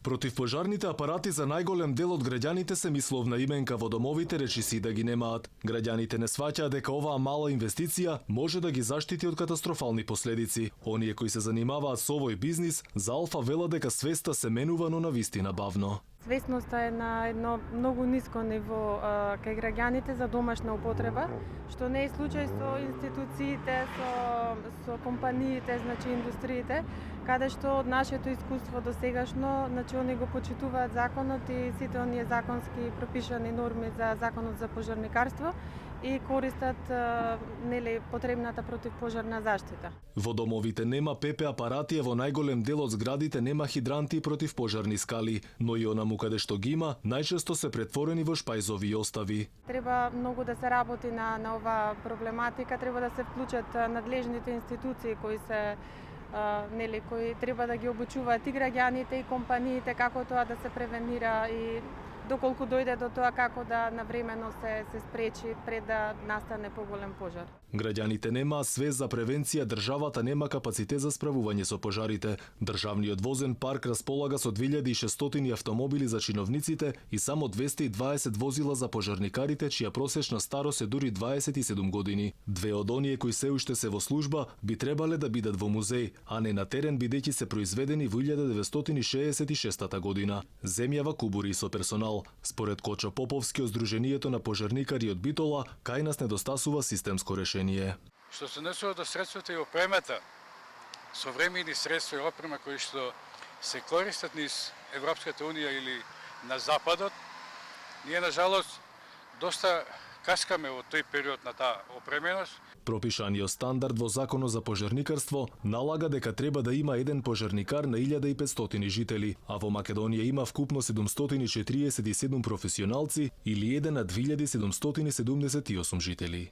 Противпожарните апарати за најголем дел од граѓаните се мисловна именка во домовите речиси да ги немаат. Граѓаните не сваќаат дека оваа мала инвестиција може да ги заштити од катастрофални последици. Оние кои се занимаваат со овој бизнис, за Алфа велат дека свеста се менува, но навистина бавно. Свесноста е на едно многу ниско ниво кај граѓаните за домашна употреба, што не е случај со институциите, со компаниите, значи индустриите, каде што од нашето искуство до сегашно, значи они го почитуваат законот и сите оние законски пропишани норми за законот за пожарникарство и користат потребната противпожарна заштита. Во домовите нема ПП апарати, а во најголем дел од зградите нема хидранти и противпожарни скали, но и онаму каде што ги има, најчесто се претворени во шпајзови остави. Треба многу да се работи на оваа проблематика, треба да се вклучат надлежните институции кои се кои треба да ги обучуваат и граѓаните и компаниите како тоа да се превенира и доколку дојде до тоа како да навремено се спречи пред да настане поголем пожар. Граѓаните немаат свест за превенција, државата нема капацитет за справување со пожарите. Државниот возен парк располага со 2600 автомобили за чиновниците и само 220 возила за пожарникарите, чија просечна старост е дури 27 години. Две од оние кои се уште се во служба би требале да бидат во музеј, а не на терен бидејќи се произведени во 1966 година. Земјава кубури со персонал. Според Кочо Поповски од Сдруженијето на пожарникари од Битола, кај нас недостасува системско решение. Што се однесува до средствата и опремата, современи средства и опрема кои што се користат низ Европската унија или на Западот, ние на жалост доста каскаме во тој период на таа опременост. Пропишаниот стандард во Законот за пожарникарство налага дека треба да има еден пожарникар на 1500 жители, а во Македонија има вкупно 747 професионалци или 1 на 2778 жители.